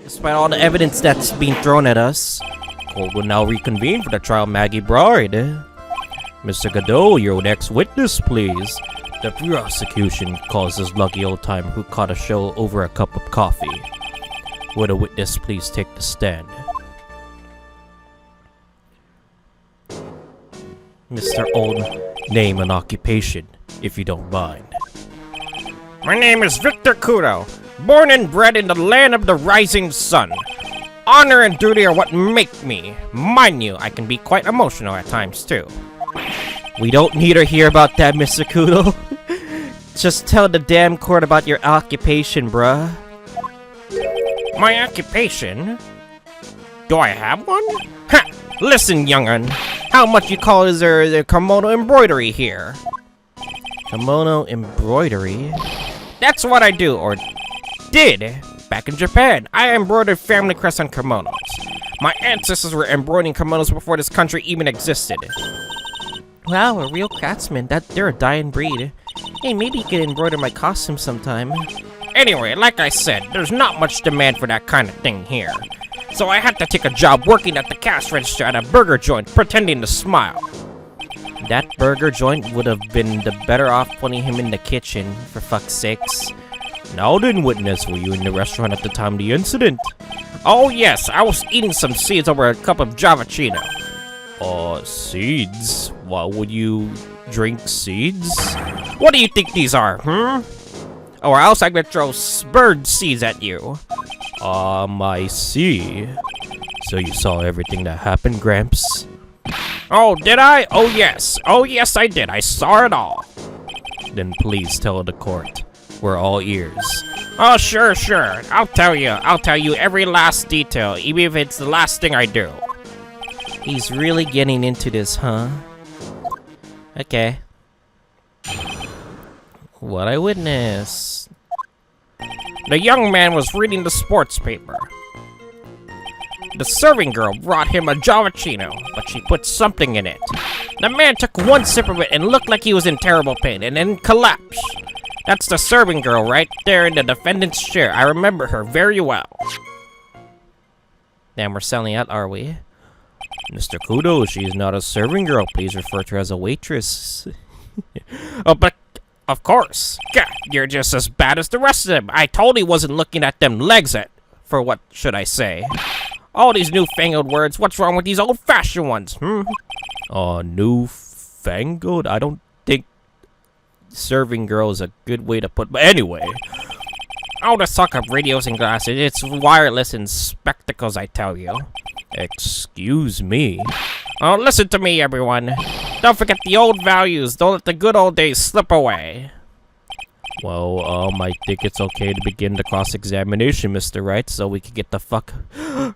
Despite all the evidence that's being thrown at us, court will now reconvene for the trial of Maggie Bride. Mr. Godot, your next witness, please. The prosecution calls this lucky old timer who caught a show over a cup of coffee. Would a witness please take the stand? Mr. Old, name and occupation, if you don't mind. My name is Victor Kudo, born and bred in the land of the rising sun. Honor and duty are what make me. Mind you, I can be quite emotional at times too. We don't need to hear about that, Mr. Kudo. Just tell the damn court about your occupation, bruh. My occupation? Do I have one? Ha! Listen, young'un. How much you call is there kimono embroidery here? Kimono embroidery? That's what I do, or did, back in Japan. I embroidered family crests on kimonos. My ancestors were embroidering kimonos before this country even existed. Wow, a real craftsman. They're a dying breed. Hey, maybe you could embroider my costume sometime. Anyway, like I said, there's not much demand for that kind of thing here. So I had to take a job working at the cash register at a burger joint, pretending to smile. That burger joint would have been the better off putting him in the kitchen, for fuck's sakes. Now then, witness, were you in the restaurant at the time of the incident? Oh yes, I was eating some seeds over a cup of javachino. Seeds? Why would you drink seeds? What do you think these are, Or else I'm gonna throw bird seeds at you. I see. So you saw everything that happened, Gramps? Oh, did I? Oh yes. Oh yes, I did. I saw it all. Then please tell the court. We're all ears. Oh, sure. I'll tell you every last detail, even if it's the last thing I do. He's really getting into this, huh? Okay. What I witnessed. The young man was reading the sports paper. The serving girl brought him a javachino, but she put something in it. The man took one sip of it and looked like he was in terrible pain, and then collapsed. That's the serving girl right there in the defendant's chair. I remember her very well. Damn, we're selling out, are we? Mr. Kudo, she's not a serving girl. Please refer to her as a waitress. Oh, but of course. God, you're just as bad as the rest of them. I totally wasn't looking at them legs for what should I say? All these newfangled words. What's wrong with these old-fashioned ones, Newfangled? I don't think serving girl is a good way to put. But anyway. Oh, the suck up radios and glasses. It's wireless and spectacles, I tell you. Excuse me. Oh, listen to me, everyone. Don't forget the old values. Don't let the good old days slip away. Well, I think it's okay to begin the cross-examination, Mr. Wright, so we can get the fuck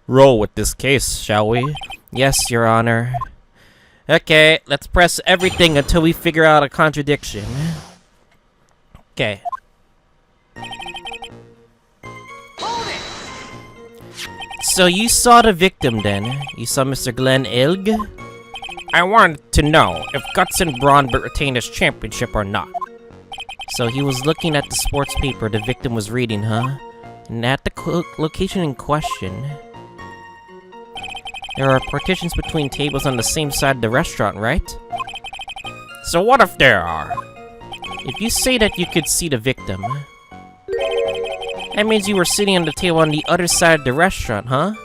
roll with this case, shall we? Yes, Your Honor. Okay, let's press everything until we figure out a contradiction. Okay. So you saw the victim then? You saw Mr. Glenn Ilg? I wanted to know if Guts and Braun retained his championship or not. So he was looking at the sports paper the victim was reading, huh? And at the location in question, there are partitions between tables on the same side of the restaurant, right? So what if there are? If you say that you could see the victim, that means you were sitting on the table on the other side of the restaurant, huh?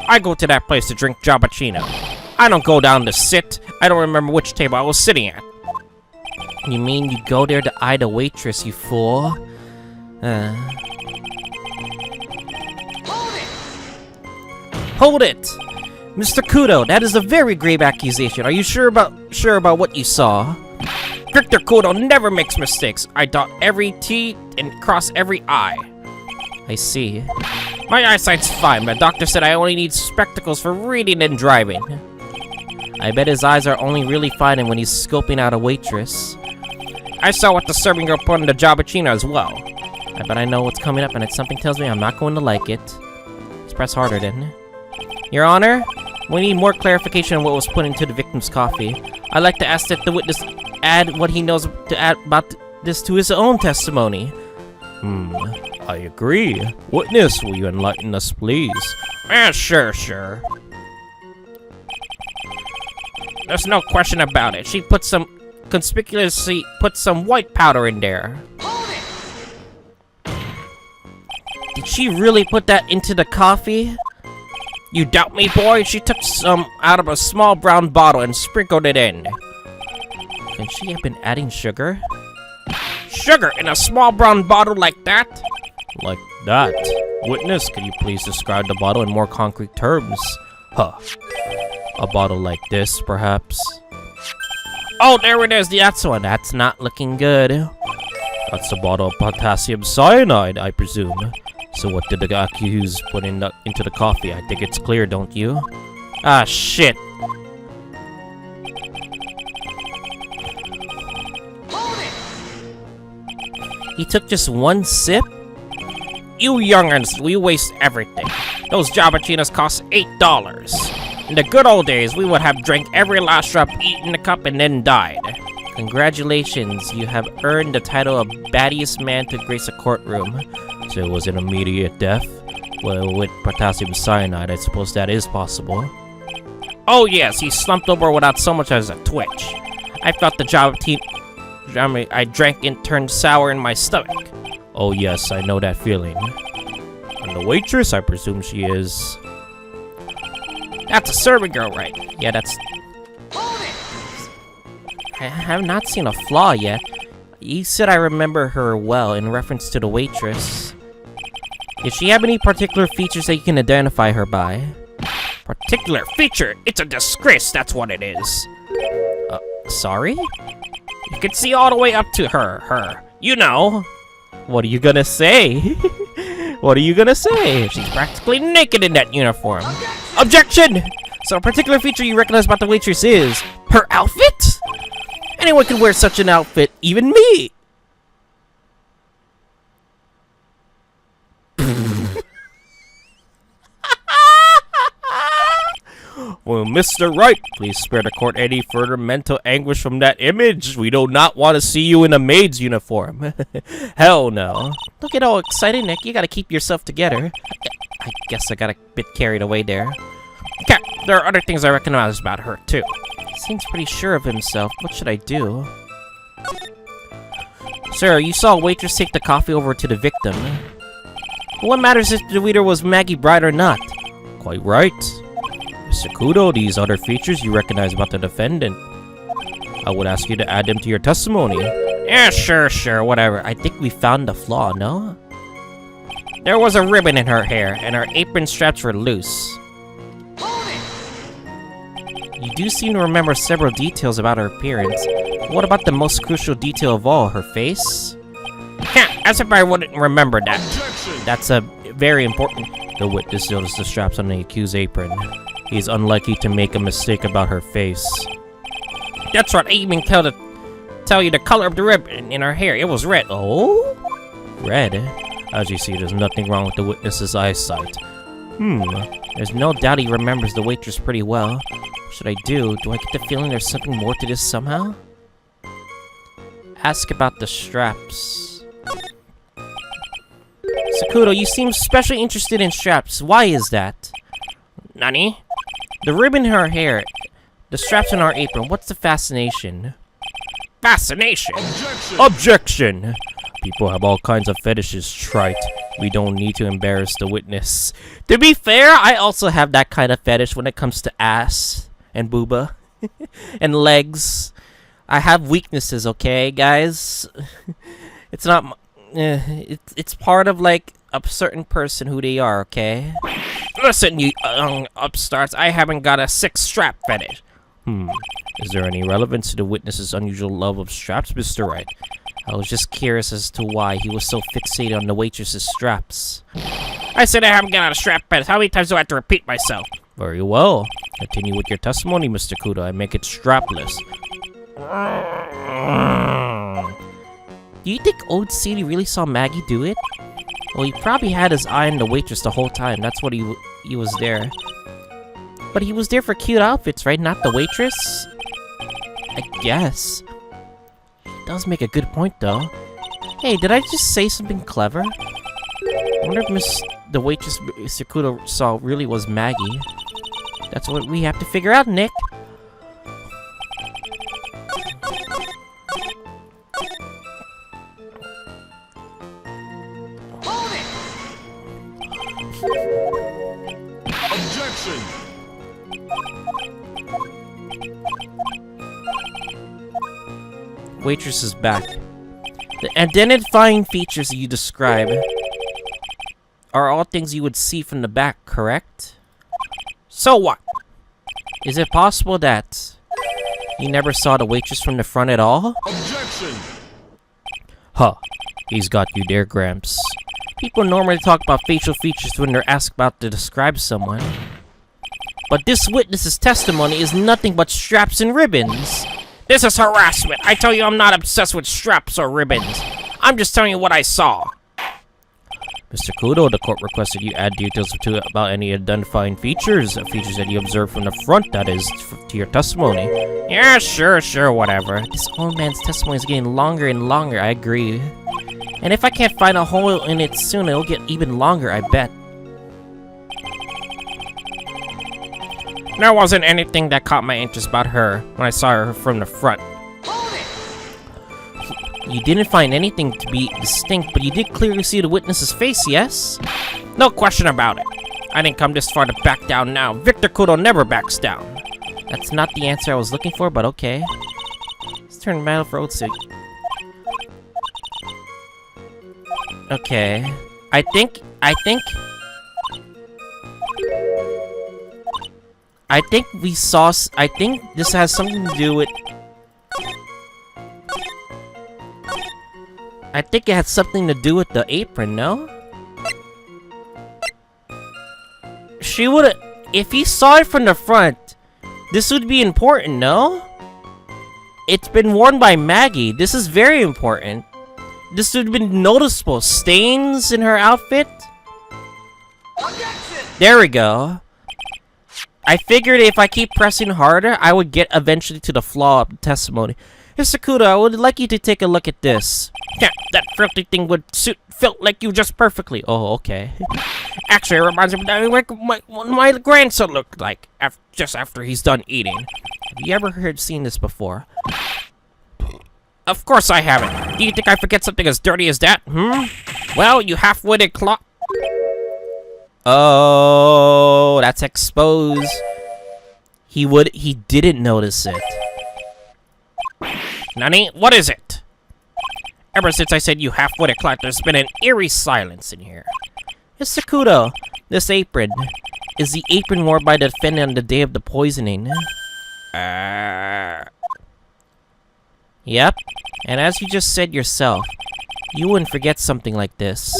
I go to that place to drink Jabachino. I don't go down to sit. I don't remember which table I was sitting at. You mean you go there to eye the waitress, you fool? Hold it! Mr. Kudo, that is a very grave accusation. Are you sure about what you saw? Victor Kudo never makes mistakes. I dot every T and cross every I. I see. My eyesight's fine. The doctor said I only need spectacles for reading and driving. I bet his eyes are only really fine when he's scoping out a waitress. I saw what the serving girl put in the Jabachino as well. I bet I know what's coming up, and something tells me I'm not going to like it. Let's press harder then. Your Honor, we need more clarification on what was put into the victim's coffee. I'd like to ask that the witness add what he knows to add about this to his own testimony. I agree. Witness, will you enlighten us, please? Sure. There's no question about it. She conspicuously put some white powder in there. Did she really put that into the coffee? You doubt me, boy? She took some out of a small brown bottle and sprinkled it in. Can she have been adding sugar? Sugar in a small brown bottle like that? Like that? Witness, can you please describe the bottle in more concrete terms? Huh. A bottle like this, perhaps? Oh, there it is. That's one. That's not looking good. That's a bottle of potassium cyanide, I presume. So what did the accused put into the coffee? I think it's clear, don't you? Ah, shit. He took just one sip? You young'uns, we waste everything. Those Javachinas cost $8. In the good old days, we would have drank every last drop, eaten the cup, and then died. Congratulations, you have earned the title of baddest man to grace a courtroom. So it was an immediate death? Well, with potassium cyanide, I suppose that is possible. Oh yes, he slumped over without so much as a twitch. I felt the I drank and turned sour in my stomach. Oh yes, I know that feeling. And the waitress, I presume she is... That's a serving girl, right? Yeah, that's... I have not seen a flaw yet. You said I remember her well in reference to the waitress. Does she have any particular features that you can identify her by? Particular feature? It's a disgrace, that's what it is. Sorry? You can see all the way up to her. You know. What are you gonna say? What are you gonna say? She's practically naked in that uniform. Objection! So a particular feature you recognize about the waitress is her outfit? Anyone can wear such an outfit, even me! Well, Mr. Wright, please spare the court any further mental anguish from that image. We do not want to see you in a maid's uniform. Hell no. Don't get all excited, Nick. You gotta keep yourself together. I guess I got a bit carried away there. Okay, there are other things I recognize about her, too. He seems pretty sure of himself. What should I do? Sir, you saw a waitress take the coffee over to the victim. What matters if the waiter was Maggie Bright or not? Quite right. Mr. Kudo, these other features you recognize about the defendant. I would ask you to add them to your testimony. Yeah, sure, whatever. I think we found the flaw, no? There was a ribbon in her hair, and her apron straps were loose. You do seem to remember several details about her appearance. What about the most crucial detail of all, her face? As if I wouldn't remember that. That's a very important... The witness noticed the straps on the accused's apron. He's unlikely to make a mistake about her face. That's right, I even tell you the color of the ribbon in her hair. It was red. Oh? Red? As you see, there's nothing wrong with the witness's eyesight. There's no doubt he remembers the waitress pretty well. What should I do? Do I get the feeling there's something more to this somehow? Ask about the straps. Sakudo, you seem especially interested in straps. Why is that? Nani? The ribbon in her hair, the straps on our apron, what's the fascination? Fascination? Objection! People have all kinds of fetishes, trite. We don't need to embarrass the witness. To be fair, I also have that kind of fetish when it comes to ass and booba and legs. I have weaknesses, okay, guys? It's not... it's part of, like, a certain person who they are, okay? Listen, you upstarts, I haven't got a 6-strap fetish. Is there any relevance to the witness's unusual love of straps, Mr. Wright? I was just curious as to why he was so fixated on the waitress's straps. I said I haven't got a strap fetish. How many times do I have to repeat myself? Very well. Continue with your testimony, Mr. Kudo. I make it strapless. Do you think Old City really saw Maggie do it? Well, he probably had his eye on the waitress the whole time. That's what he was there. But he was there for cute outfits, right? Not the waitress? I guess. He does make a good point, though. Hey, did I just say something clever? I wonder if the waitress Mr. Kudo saw really was Maggie. That's what we have to figure out, Nick. Objection! Waitress is back. The identifying features you describe are all things you would see from the back, correct? So what? Is it possible that you never saw the waitress from the front at all? Objection! Huh. He's got you there, Gramps. People normally talk about facial features when they're asked about to describe someone. But this witness's testimony is nothing but straps and ribbons. This is harassment. I tell you I'm not obsessed with straps or ribbons. I'm just telling you what I saw. Mr. Kudo, the court requested you add details about any identifying features that you observed from the front, that is, to your testimony. Yeah, sure, whatever. This old man's testimony is getting longer and longer, I agree. And if I can't find a hole in it soon, it'll get even longer, I bet. There wasn't anything that caught my interest about her when I saw her from the front. You didn't find anything to be distinct, but you did clearly see the witness's face, yes? No question about it. I didn't come this far to back down now. Victor Kudo never backs down. That's not the answer I was looking for, but okay. Let's turn metal for Otsu. Okay. I think we saw. I think this has something to do with. I think it had something to do with the apron, no? She would've. If he saw it from the front, this would be important, no? It's been worn by Maggie. This is very important. This would have been noticeable. Stains in her outfit? There we go. I figured if I keep pressing harder, I would get eventually to the flaw of the testimony. Mr. Kudo, I would like you to take a look at this. Yeah, that filthy thing would suit Phil like you just perfectly. Oh, okay. Actually, it reminds me of what my grandson looked like just after he's done eating. Have you ever seen this before? Of course I haven't. Do you think I forget something as dirty as that? Well, you half-witted clock. Oh, that's exposed. He didn't notice it. Nani, what is it? Ever since I said you half-witted clock, there's been an eerie silence in here. Mr. Kudo, this apron is the apron worn by the defendant on the day of the poisoning. Yep, and as you just said yourself, you wouldn't forget something like this.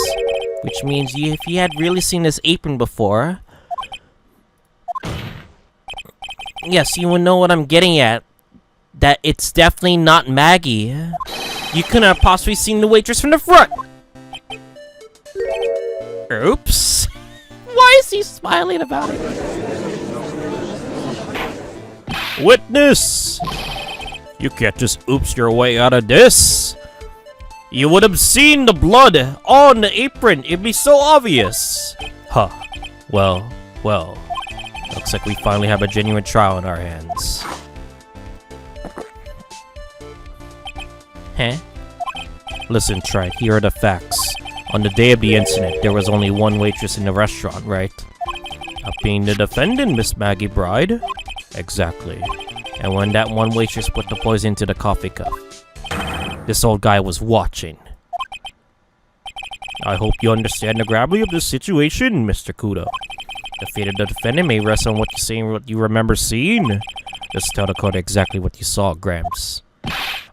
Which means if you had really seen this apron before... Yes, you would know what I'm getting at. That it's definitely not Maggie. You couldn't have possibly seen the waitress from the front! Oops. Why is he smiling about it? Witness! You can't just oops your way out of this. You would have seen the blood on the apron. It'd be so obvious. Huh. Well. Looks like we finally have a genuine trial in our hands. Huh? Listen, Trite, here are the facts. On the day of the incident, there was only one waitress in the restaurant, right? Not being the defendant, Miss Maggie Bride? Exactly. And when that one waitress put the poison into the coffee cup, this old guy was watching. I hope you understand the gravity of this situation, Mr. Kudo. The fate of the defendant may rest on what you remember seeing. Just tell the court exactly what you saw, Gramps.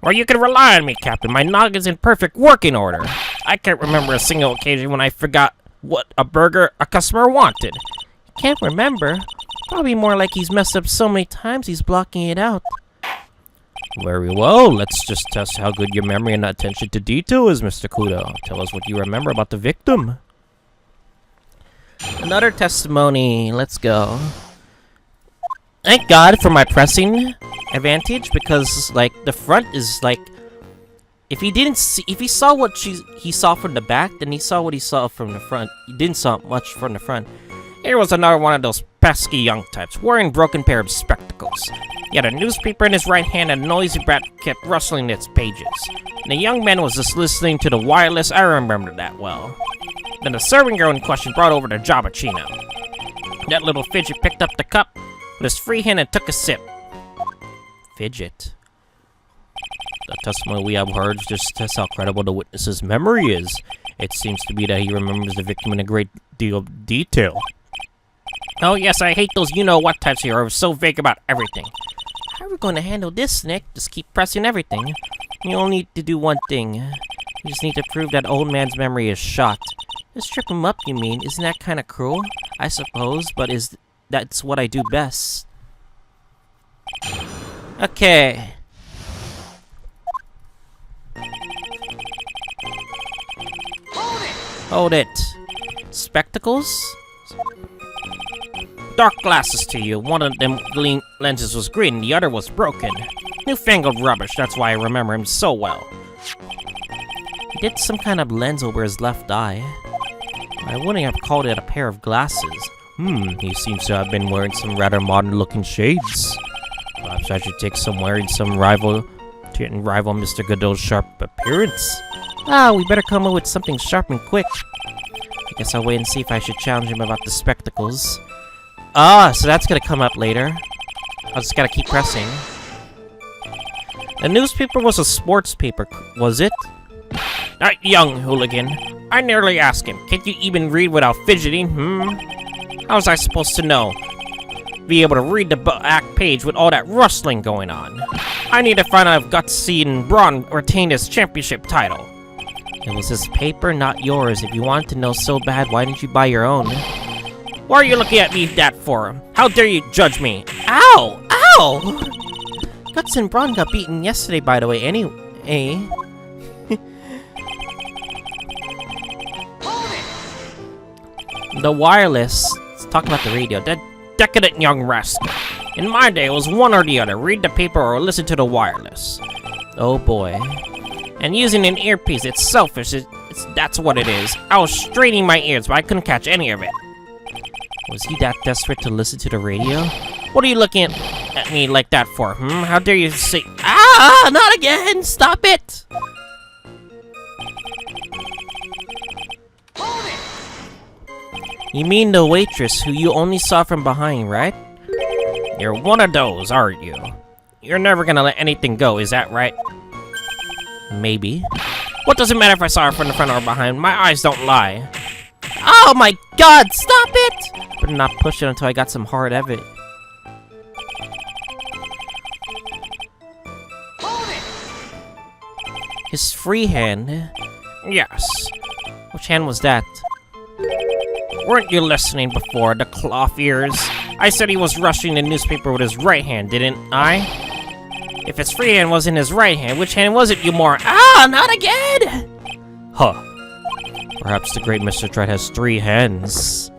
Well, you can rely on me, Captain. My noggin's in perfect working order. I can't remember a single occasion when I forgot what a burger a customer wanted. Can't remember? Probably more like he's messed up so many times he's blocking it out. Very well, let's just test how good your memory and attention to detail is, Mr. Kudo. Tell us what you remember about the victim. Another testimony, let's go. Thank God for my pressing advantage, because, like, the front is, like, If he didn't see, if he saw what he saw from the back, then he saw what he saw from the front. He didn't saw much from the front. Here was another one of those pesky young types, wearing broken pair of spectacles. He had a newspaper in his right hand and a noisy brat kept rustling its pages. And the young man was just listening to the wireless. I remember that well. Then the serving girl in question brought over the Jabachino. That little fidget picked up the cup with his free hand and took a sip. Fidget. The testimony we have heard just tests how credible the witness's memory is. It seems to be that he remembers the victim in a great deal of detail. Oh yes, I hate those you-know-what types here who are so vague about everything. How are we going to handle this, Nick? Just keep pressing everything. You only need to do one thing. You just need to prove that old man's memory is shot. Just trip him up, you mean? Isn't that kind of cruel? I suppose, but that's what I do best. Okay. Hold it. Spectacles? Dark glasses to you. One of them lenses was green, the other was broken. Newfangled rubbish, that's why I remember him so well. He did some kind of lens over his left eye. I wouldn't have called it a pair of glasses. He seems to have been wearing some rather modern-looking shades. Perhaps I should take some wearing some rival Mr. Godot's sharp appearance. We better come up with something sharp and quick. I guess I'll wait and see if I should challenge him about the spectacles. So that's gonna come up later. I just gotta keep pressing. The newspaper was a sports paper, was it? That young hooligan. I nearly asked him, can't you even read without fidgeting, How was I supposed to know? Be able to read the back page with all that rustling going on. I need to find out if Gutsy and Braun retained his championship title. It was his paper, not yours. If you wanted to know so bad, why didn't you buy your own? Why are you looking at me that for? How dare you judge me? Ow! Ow! Guts and Braun got beaten yesterday, by the way, anyway. The wireless. Let's talk about the radio. That decadent young rascal. In my day, it was one or the other. Read the paper or listen to the wireless. Oh boy. And using an earpiece, it's selfish. That's what it is. I was straining my ears, but I couldn't catch any of it. Was he that desperate to listen to the radio? What are you looking at me like that for, How dare you say— Not again! Stop it! You mean the waitress who you only saw from behind, right? You're one of those, aren't you? You're never gonna let anything go, is that right? Maybe. What does it matter if I saw her from the front or behind? My eyes don't lie. Oh my god, stop it! Better not push it until I got some hard evidence. His free hand? Yes. Which hand was that? Weren't you listening before, the cloth ears? I said he was rushing the newspaper with his right hand, didn't I? If his free hand was in his right hand, which hand was it, you moron? Not again! Huh. Perhaps the great Mr. Tried has 3 hands.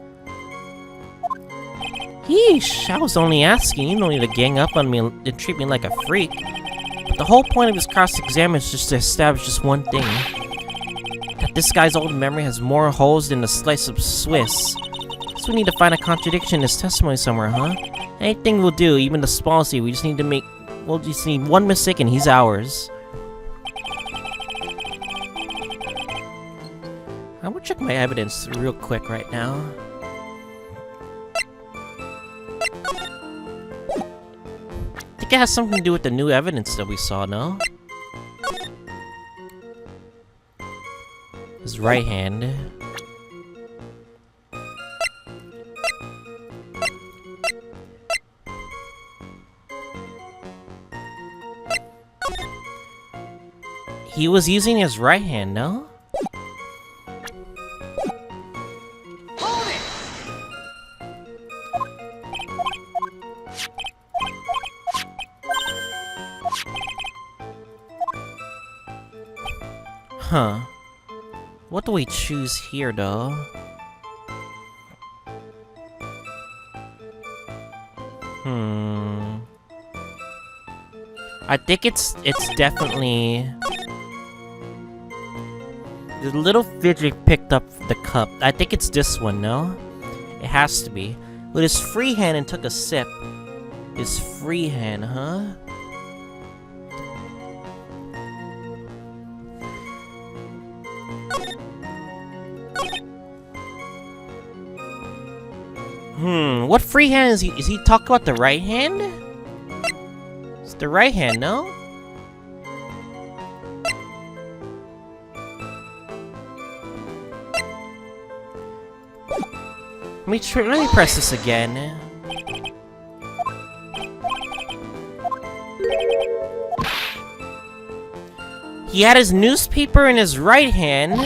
Yeesh, I was only asking. You don't need to gang up on me and treat me like a freak. But the whole point of his cross-examination is just to establish just one thing. That this guy's old memory has more holes than a slice of Swiss. So we need to find a contradiction in his testimony somewhere, huh? Anything will do, even the smallest thing. We'll just need one mistake and he's ours. I'm gonna check my evidence real quick right now. I think it has something to do with the new evidence that we saw, no? His right hand. He was using his right hand, no? Huh. What do we choose here, though? I think it's definitely The little fidget picked up the cup. I think it's this one, no? It has to be. With his free hand and took a sip. His free hand, huh? What free hand is he? Is he talking about the right hand? It's the right hand, no? Let me press this again. He had his newspaper in his right hand.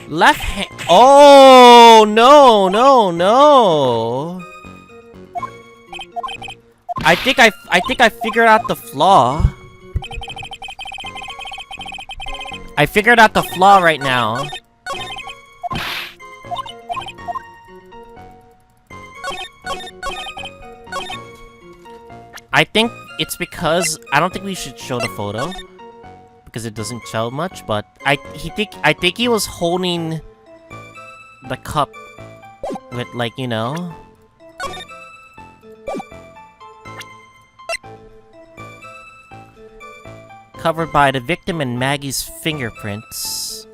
Left hand. Oh no, no, no! I think I figured out the flaw. I figured out the flaw right now. I think it's because I don't think we should show the photo because it doesn't show much. But I think he was holding the cup with, like, you know, covered by the victim and Maggie's fingerprints.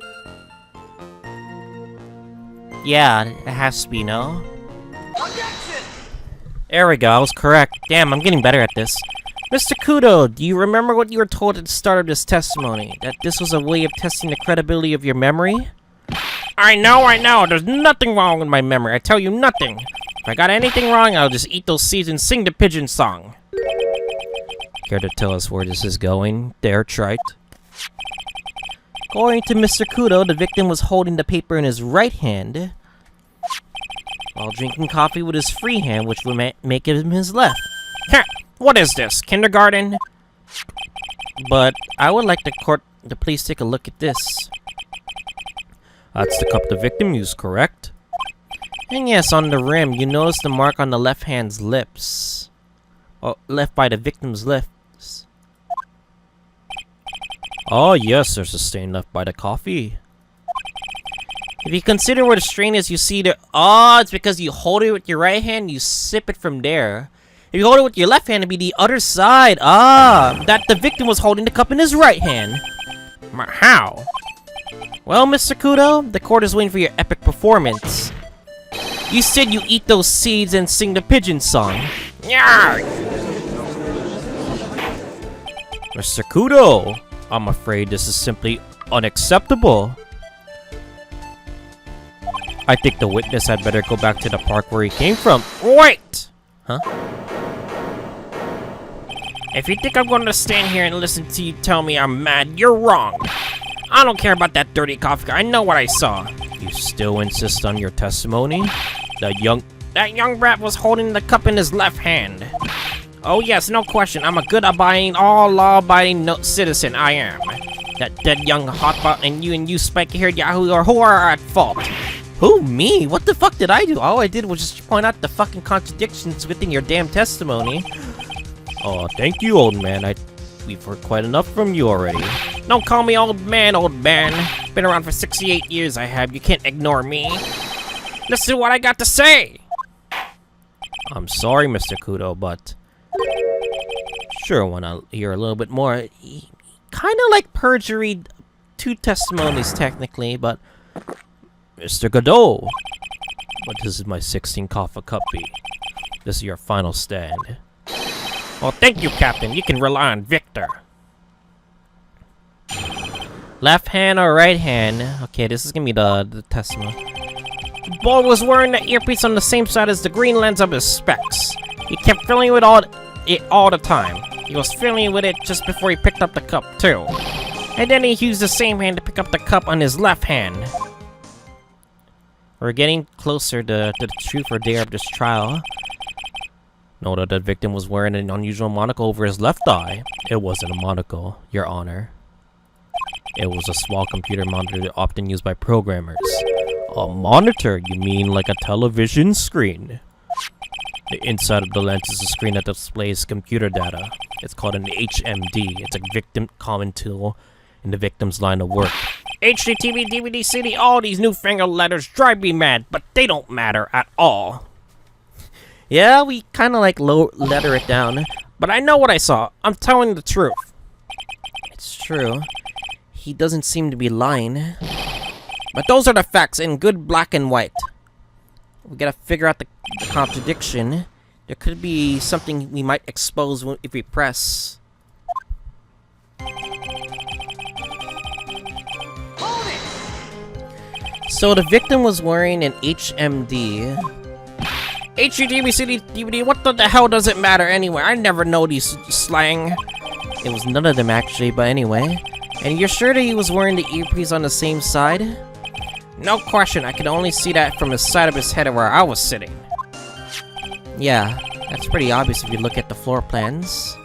Yeah, it has to be, no? There we go, I was correct. Damn, I'm getting better at this. Mr. Kudo, do you remember what you were told at the start of this testimony? That this was a way of testing the credibility of your memory? I know. There's nothing wrong with my memory. I tell you nothing. If I got anything wrong, I'll just eat those seeds and sing the pigeon song. Care to tell us where this is going, there, Trite? According to Mr. Kudo, the victim was holding the paper in his right hand while drinking coffee with his free hand, which would make him his left. Ha! What is this, kindergarten? But I would like the court to please take a look at this. That's the cup the victim used, correct? And yes, on the rim, you notice the mark on the left hand's lips. Oh, left by the victim's lips. Oh yes, there's a stain left by the coffee. If you consider where the stain is, you see the... Oh, it's because you hold it with your right hand, you sip it from there. If you hold it with your left hand, it'd be the other side. Ah, that the victim was holding the cup in his right hand. How? Well, Mr. Kudo, the court is waiting for your epic performance. You said you eat those seeds and sing the pigeon song. Yeah. Mr. Kudo, I'm afraid this is simply unacceptable. I think the witness had better go back to the park where he came from. Wait! Huh? If you think I'm going to stand here and listen to you tell me I'm mad, you're wrong. I don't care about that dirty coffee cup. I know what I saw. You still insist on your testimony? That young brat was holding the cup in his left hand. Oh yes, no question. I'm a good abiding, all law-abiding citizen. I am. That dead young hotbot and you spiky-haired yahoo are who are at fault. Who, me? What the fuck did I do? All I did was just point out the fucking contradictions within your damn testimony. Oh, thank you, old man. We've heard quite enough from you already. Don't call me old man, old man. Been around for 68 years, I have. You can't ignore me. Listen to what I got to say. I'm sorry, Mr. Kudo, but... Sure, want to hear a little bit more. Kind of like perjury, 2 testimonies technically, but... Mr. Godot, but this is my 16 coffee cup B. This is your final stand. Well, thank you, Captain. You can rely on Victor. Left hand or right hand? Okay, this is gonna be the testimony. The boy was wearing the earpiece on the same side as the green lens of his specs. He kept filling with it all the time. He was filling with it just before he picked up the cup, too. And then he used the same hand to pick up the cup on his left hand. We're getting closer to the truth or dare of this trial. Note that the victim was wearing an unusual monocle over his left eye. It wasn't a monocle, Your Honor. It was a small computer monitor often used by programmers. A monitor? You mean like a television screen? The inside of the lens is a screen that displays computer data. It's called an HMD. It's a victim common tool in the victim's line of work. HDTV, DVD, CD, all these newfangled letters drive me mad, but they don't matter at all. Yeah, we kind of like low letter it down. But I know what I saw. I'm telling the truth. It's true. He doesn't seem to be lying. But those are the facts in good black and white. We gotta figure out the contradiction. There could be something we might expose if we press. So the victim was wearing an HMD. HDTV, CD, DVD, what the hell does it matter anyway? I never know these slang. It was none of them actually, but anyway. And you're sure that he was wearing the earpiece on the same side? No question, I could only see that from the side of his head where I was sitting. Yeah, that's pretty obvious if you look at the floor plans.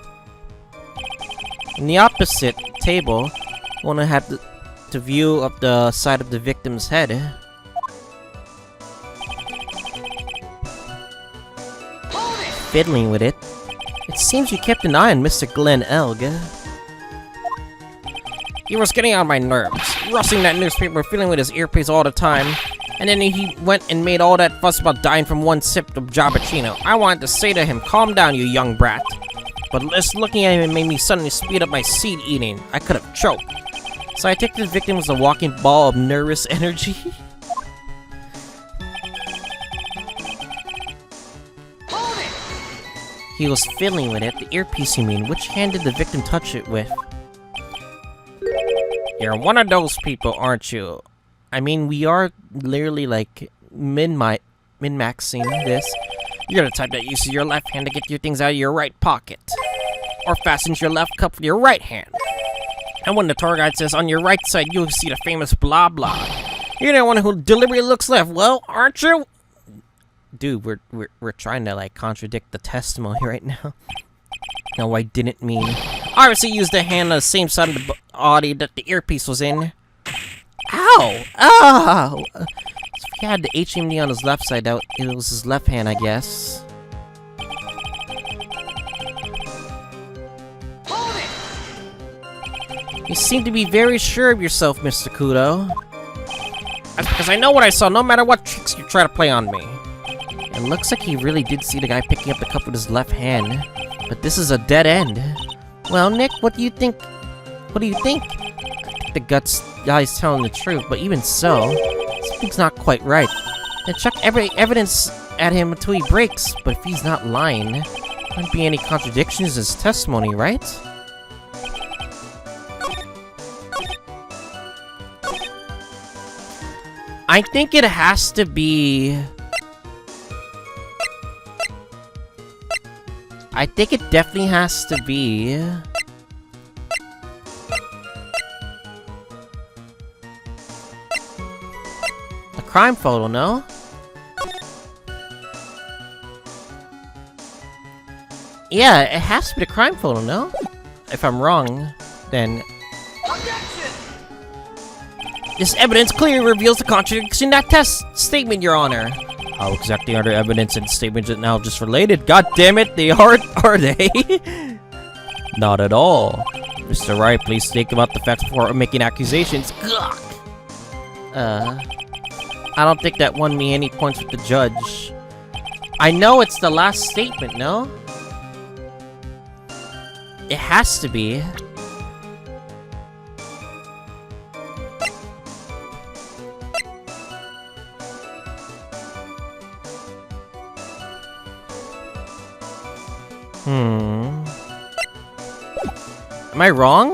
In the opposite table, one had the view of the side of the victim's head. Fiddling with it. It seems you kept an eye on Mr. Glenn Elg. He was getting on my nerves, rustling that newspaper, fiddling with his earpiece all the time, and then he went and made all that fuss about dying from one sip of Jabachino. I wanted to say to him, calm down, you young brat. But just looking at him made me suddenly speed up my seed eating. I could have choked. So I take the victim as a walking ball of nervous energy. He was fiddling with it. The earpiece, you mean. Which hand did the victim touch it with? You're one of those people, aren't you? I mean, we are literally like min-maxing this. You're the type that uses your left hand to get your things out of your right pocket. Or fastens your left cup with your right hand. And when the tour guide says on your right side, you'll see the famous blah blah. You're the one who deliberately looks left, well, aren't you? Dude, we're trying to like contradict the testimony right now. No, I didn't mean. Obviously used the hand on the same side of the body that the earpiece was in. Ow! Ow! So if he had the HMD on his left side, it was his left hand, I guess. You seem to be very sure of yourself, Mr. Kudo. That's because I know what I saw, no matter what tricks you try to play on me. It looks like he really did see the guy picking up the cup with his left hand. But this is a dead end. Well, Nick, what do you think? What do you think? I think the guy's telling the truth, but even so, something's not quite right. Then check every evidence at him until he breaks, but if he's not lying, there wouldn't be any contradictions in his testimony, right? I think it has to be... I think it definitely has to be... a crime photo, no? Yeah, it has to be the crime photo, no? If I'm wrong, then... This evidence clearly reveals the contradiction in that test statement, Your Honor. How exactly are the evidence and statements now just related? God damn it, they are they? Not at all. Mr. Wright, please think about the facts before making accusations. I don't think that won me any points with the judge. I know it's the last statement, no? It has to be. Am I wrong?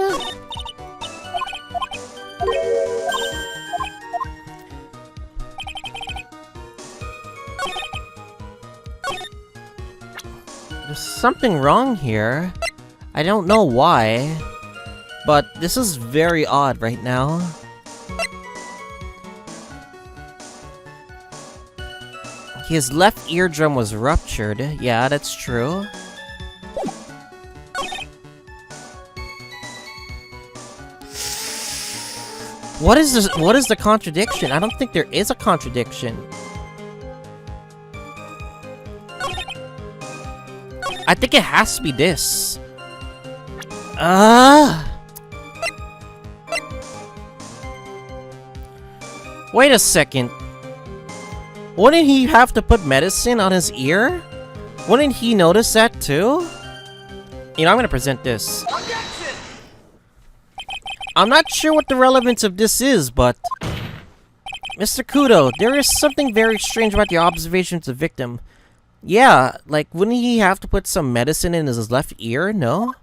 There's something wrong here. I don't know why, but this is very odd right now. His left eardrum was ruptured. Yeah, that's true. What is this? What is the contradiction? I don't think there is a contradiction. I think it has to be this. Wait a second. Wouldn't he have to put medicine on his ear? Wouldn't he notice that too? You know, I'm gonna present this. I'm not sure what the relevance of this is, but... Mr. Kudo, there is something very strange about your observations of the victim. Yeah, like, wouldn't he have to put some medicine in his left ear, no?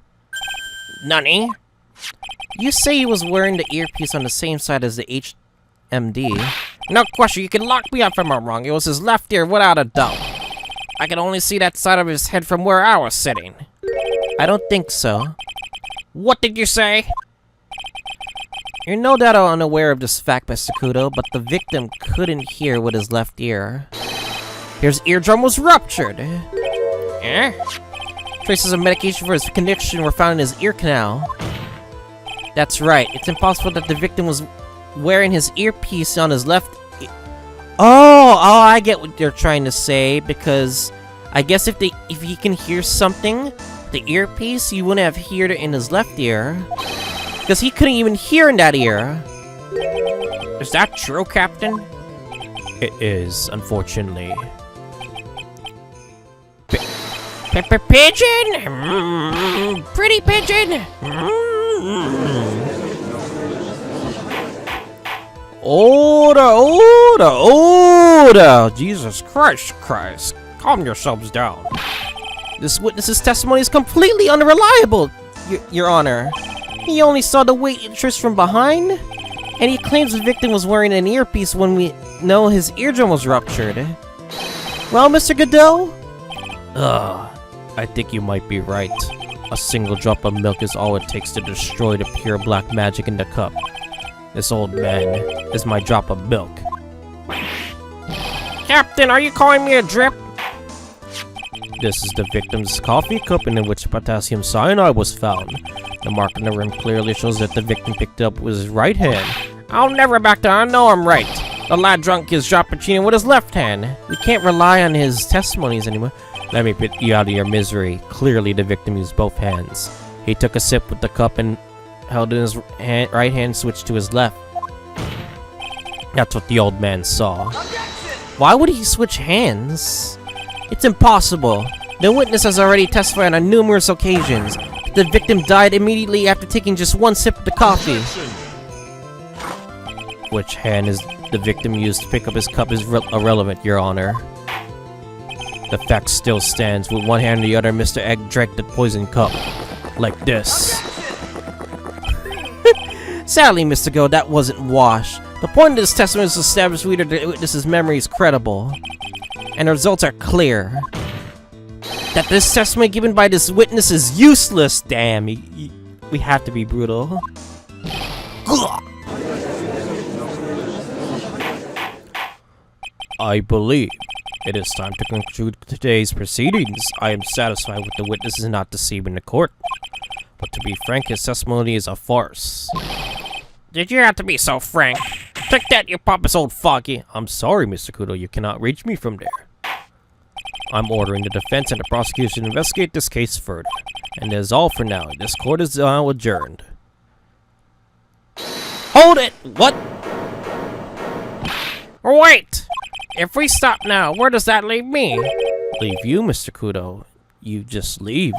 Nani? You say he was wearing the earpiece on the same side as the HMD. No question, you can lock me up if I'm wrong. It was his left ear without a doubt. I can only see that side of his head from where I was sitting. I don't think so. What did you say? You're no doubt unaware of this fact, Mr. Kudo, but the victim couldn't hear with his left ear. His eardrum was ruptured. Eh? Traces of medication for his condition were found in his ear canal. That's right. It's impossible that the victim was wearing his earpiece on his left ear. Oh, I get what they're trying to say, because I guess if he can hear something, the earpiece, he wouldn't have heard it in his left ear. Because he couldn't even hear in that ear. Is that true, Captain? It is, unfortunately. Pigeon? Pretty pigeon? Order! Jesus Christ. Calm yourselves down. This witness's testimony is completely unreliable, Your Honor. He only saw the waitress from behind, and he claims the victim was wearing an earpiece when we know his eardrum was ruptured. Well, Mr. Godot? I think you might be right. A single drop of milk is all it takes to destroy the pure black magic in the cup. This old man is my drop of milk. Captain, are you calling me a drip? This is the victim's coffee cup in which potassium cyanide was found. The mark on the rim clearly shows that the victim picked it up with his right hand. I'll never back down. I know I'm right. The lad drunk his Jappuccino with his left hand. We can't rely on his testimonies anymore. Let me put you out of your misery. Clearly, the victim used both hands. He took a sip with the cup and held in his right hand, switched to his left. That's what the old man saw. Why would he switch hands? It's impossible. The witness has already testified on numerous occasions. The victim died immediately after taking just one sip of the coffee. Which hand is the victim used to pick up his cup is irrelevant, Your Honor. The fact still stands. With one hand and the other, Mr. Egg drank the poisoned cup. Like this. Sadly, Mr. Go, that wasn't wash. The point of this testimony is to establish whether the witness's memory is credible. And the results are clear. That this testimony given by this witness is useless. Damn, we have to be brutal. I believe it is time to conclude today's proceedings. I am satisfied with the witness is not deceiving the court. But to be frank, his testimony is a farce. Did you have to be so frank? Take that, you pompous old foggy. I'm sorry, Mr. Kudo, you cannot reach me from there. I'm ordering the defense and the prosecution to investigate this case further. And that is all for now. This court is now adjourned. Hold it! What? Wait! If we stop now, where does that leave me? Leave you, Mr. Kudo. You just leave.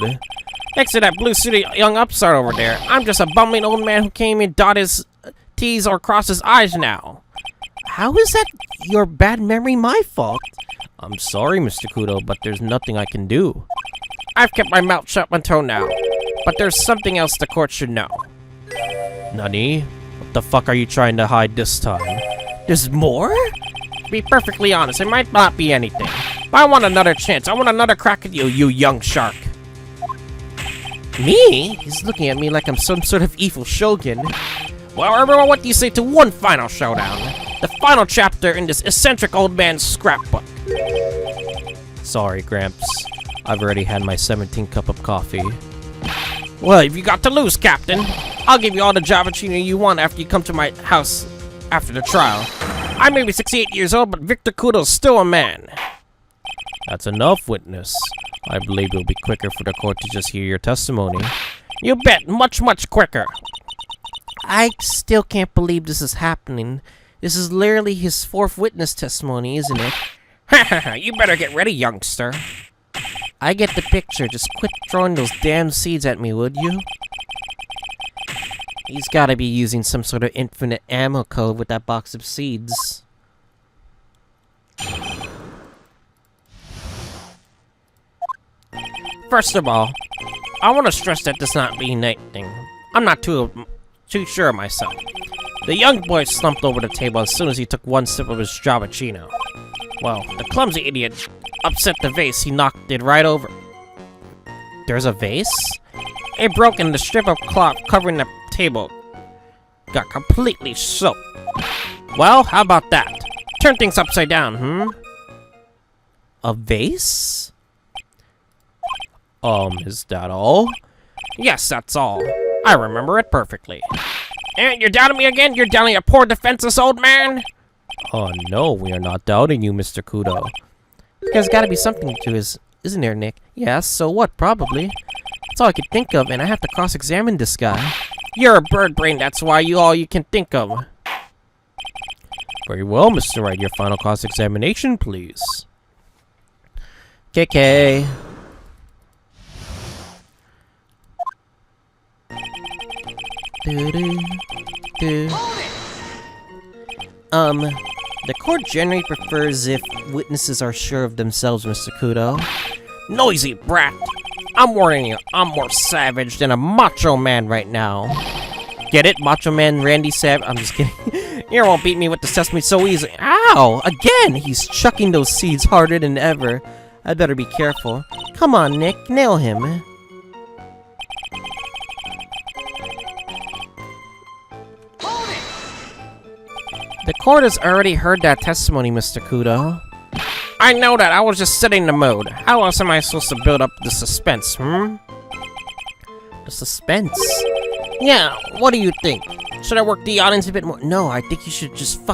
Next to that blue-suited young upstart over there, I'm just a bumbling old man who came and dot his T's or cross his I's now. How is that your bad memory my fault? I'm sorry, Mr. Kudo, but there's nothing I can do. I've kept my mouth shut until now, but there's something else the court should know. Nani? What the fuck are you trying to hide this time? There's more? To be perfectly honest, it might not be anything, but I want another chance. I want another crack at you, you young shark. Me? He's looking at me like I'm some sort of evil shogun. Well, everyone, what do you say to one final showdown? The final chapter in this eccentric old man's scrapbook. Sorry, Gramps. I've already had my 17th cup of coffee. Well, if you got to lose, Captain, I'll give you all the Javachino you want after you come to my house after the trial. I may be 68 years old, but Victor Kudo's still a man. That's enough, witness. I believe it'll be quicker for the court to just hear your testimony. You bet, much, much quicker. I still can't believe this is happening. This is literally his fourth witness testimony, isn't it? You better get ready, youngster. I get the picture. Just quit throwing those damn seeds at me, would you? He's gotta be using some sort of infinite ammo code with that box of seeds. First of all, I want to stress that this not being anything. I'm not too sure of myself. The young boy slumped over the table as soon as he took one sip of his Javachino. Well, the clumsy idiot upset the vase. He knocked it right over. There's a vase? It broke and the strip of cloth covering the table got completely soaked. Well, how about that? Turn things upside down, A vase? Is that all? Yes, that's all. I remember it perfectly. And you're doubting me again? You're doubting a poor defenseless old man? Oh no, we are not doubting you, Mr. Kudo. There's gotta be something to his, isn't there, Nick? Yes, so what, probably. That's all I could think of, and I have to cross-examine this guy. You're a bird brain, that's why all you can think of. Very well, Mr. Wright, your final cross-examination, please. KK. The court generally prefers if witnesses are sure of themselves, Mr. Kudo. Noisy brat! I'm warning you, I'm more savage than a macho man right now. Get it? Macho Man Randy Sav? I'm just kidding. You won't beat me with the sesame so easy. Ow! Again! He's chucking those seeds harder than ever. I'd better be careful. Come on, Nick. Nail him. The court has already heard that testimony, Mr. Kudo. I know that. I was just setting the mood. How else am I supposed to build up the suspense, The suspense? Yeah, what do you think? Should I work the audience a bit more? No, I think you should just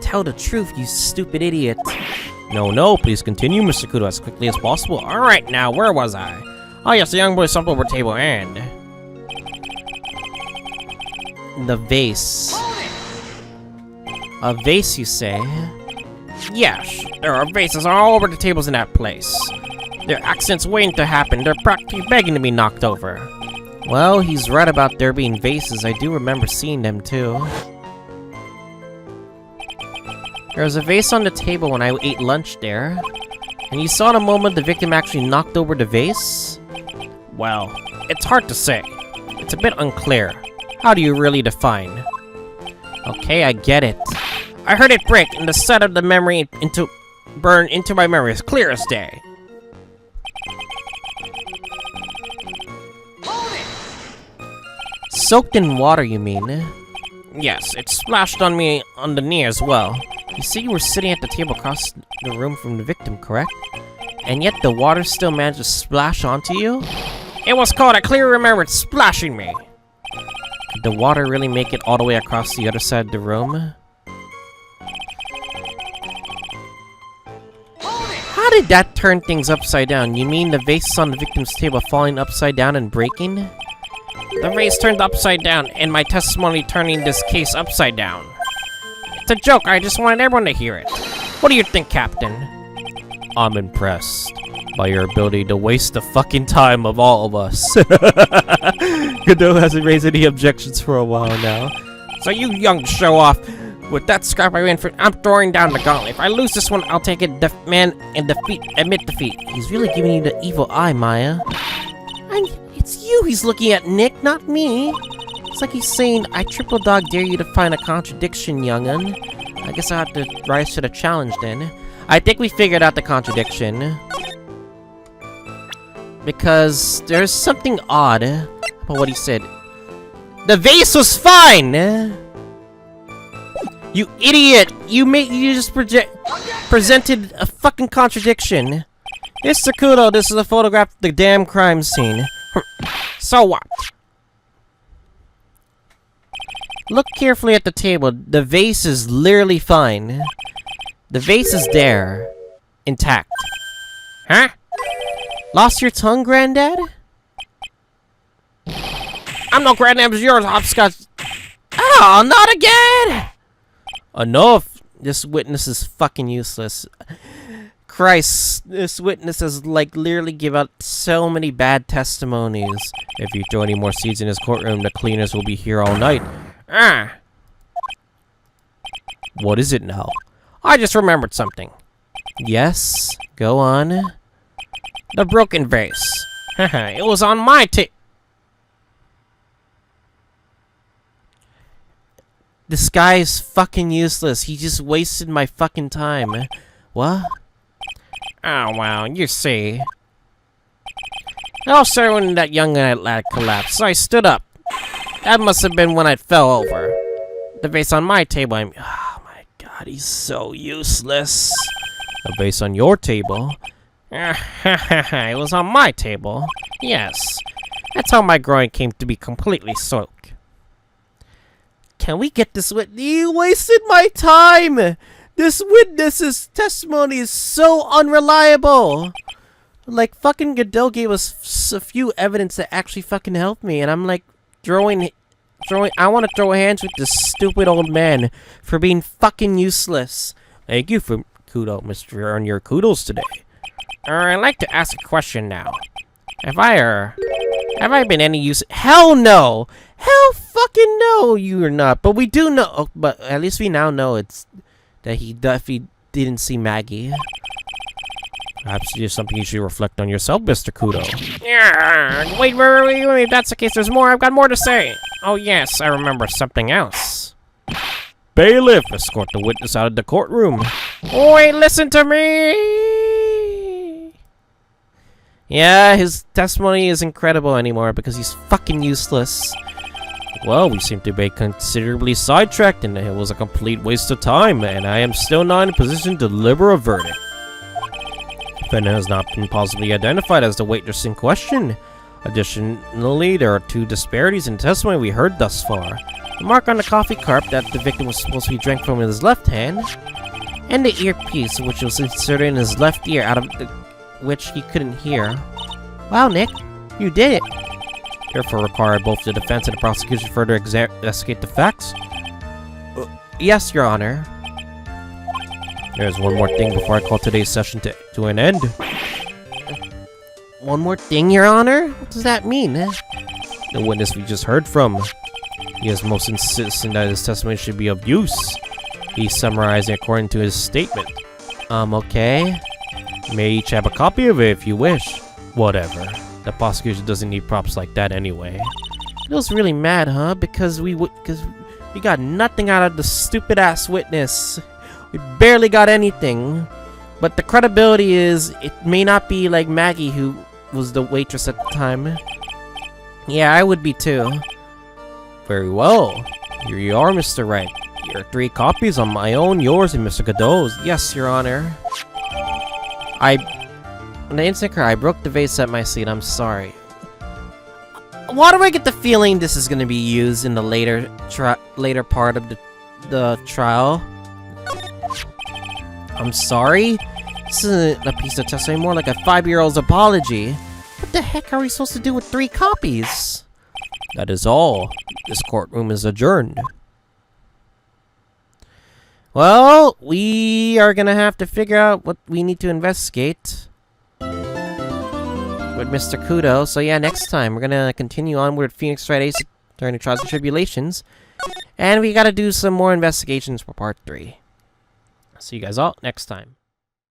tell the truth, you stupid idiot. No, please continue, Mr. Kudo, as quickly as possible. Alright, now, where was I? Oh yes, the young boy slumped over the table and... The vase. A vase, you say? Yes, there are vases all over the tables in that place. There are accidents waiting to happen. They're practically begging to be knocked over. Well, he's right about there being vases. I do remember seeing them, too. There was a vase on the table when I ate lunch there. And you saw the moment the victim actually knocked over the vase? Well, it's hard to say. It's a bit unclear. How do you really define? Okay, I get it. I heard it break, and the set of the memory burn into my memory as clear as day. Soaked in water, you mean? Yes, it splashed on me on the knee as well. You see you were sitting at the table across the room from the victim, correct? And yet the water still managed to splash onto you? It was called, I clearly remember it splashing me. Did the water really make it all the way across the other side of the room? How did that turn things upside down? You mean the vase on the victim's table falling upside down and breaking? The vase turned upside down, and my testimony turning this case upside down. It's a joke, I just wanted everyone to hear it. What do you think, Captain? I'm impressed by your ability to waste the fucking time of all of us. Godot hasn't raised any objections for a while now. So you young show-off, with that scrap I win for, I'm throwing down the gauntlet. If I lose this one, I'll take it, admit defeat. He's really giving you the evil eye, Maya. It's you he's looking at, Nick, not me. It's like he's saying, I triple dog dare you to find a contradiction, young'un. I guess I'll have to rise to the challenge then. I think we figured out the contradiction. Because there's something odd about what he said. The vase was fine! You idiot! You just presented a fucking contradiction. Mr. Kudo, this is a photograph of the damn crime scene. So what? Look carefully at the table. The vase is literally fine. The vase is there. Intact. Huh? Lost your tongue, Granddad? I'm no granddad, it's yours, hopscotch. Oh, not again! Enough! This witness is fucking useless. Christ, this witness has, like, literally give out so many bad testimonies. If you throw any more seeds in his courtroom, the cleaners will be here all night. Ah, What is it now? I just remembered something. Yes? Go on. The broken vase. Haha, it was on my This guy is fucking useless. He just wasted my fucking time. What? Oh, wow, you see. Also, when that young lad collapsed, I stood up. That must have been when I fell over. The vase on my table, Oh my god, he's so useless. A vase on your table? It was on my table. Yes. That's how my groin came to be completely soaked. Can we get this witness? You wasted my time! This witness's testimony is so unreliable! Like, fucking Godot gave us a few evidence that actually fucking helped me, and I'm like, I want to throw hands with this stupid old man for being fucking useless. Thank you for on your kudos today. I'd like to ask a question now. Have I been any use? Hell no! Hell fucking no, you're not. But we do know, but at least we now know it's that he definitely didn't see Maggie. Perhaps there's something you should reflect on yourself, Mr. Kudo. Yeah, wait, if that's the case, there's more. I've got more to say. Oh, yes, I remember something else. Bailiff, escort the witness out of the courtroom. Wait, listen to me! Yeah, his testimony is incredible anymore because he's fucking useless. Well, we seem to be considerably sidetracked, and it was a complete waste of time, and I am still not in a position to deliver a verdict. Defendant has not been possibly identified as the waitress in question. Additionally, there are two disparities in testimony we heard thus far. The mark on the coffee cup that the victim was supposed to be drank from in his left hand, and the earpiece which was inserted in his left ear out of which he couldn't hear. Wow, Nick, you did it! Therefore require both the defense and the prosecution to further investigate the facts? Yes, Your Honor. There's one more thing before I call today's session to an end. One more thing, Your Honor? What does that mean? The witness we just heard from. He is most insistent that his testimony should be of use. He's summarizing according to his statement. Okay. You may each have a copy of it if you wish. Whatever. The prosecution doesn't need props like that anyway. It was really mad, huh? Because we got nothing out of the stupid-ass witness. We barely got anything. But the credibility is, it may not be like Maggie, who was the waitress at the time. Yeah, I would be too. Very well. Here you are, Mr. Wright. Here are 3 copies on my own, yours, and Mr. Godot's. Yes, Your Honor. On the instant I broke the vase at my seat. I'm sorry. Why do I get the feeling this is going to be used in the later part of the trial? I'm sorry? This isn't a piece of testimony, more like a 5-year-old's apology. What the heck are we supposed to do with 3 copies? That is all. This courtroom is adjourned. Well, we are gonna have to figure out what we need to investigate with Mr. Kudo. So yeah, next time we're gonna continue on with Phoenix Wright Ace during the Trials and Tribulations. And we gotta do some more investigations for part 3. See you guys all next time.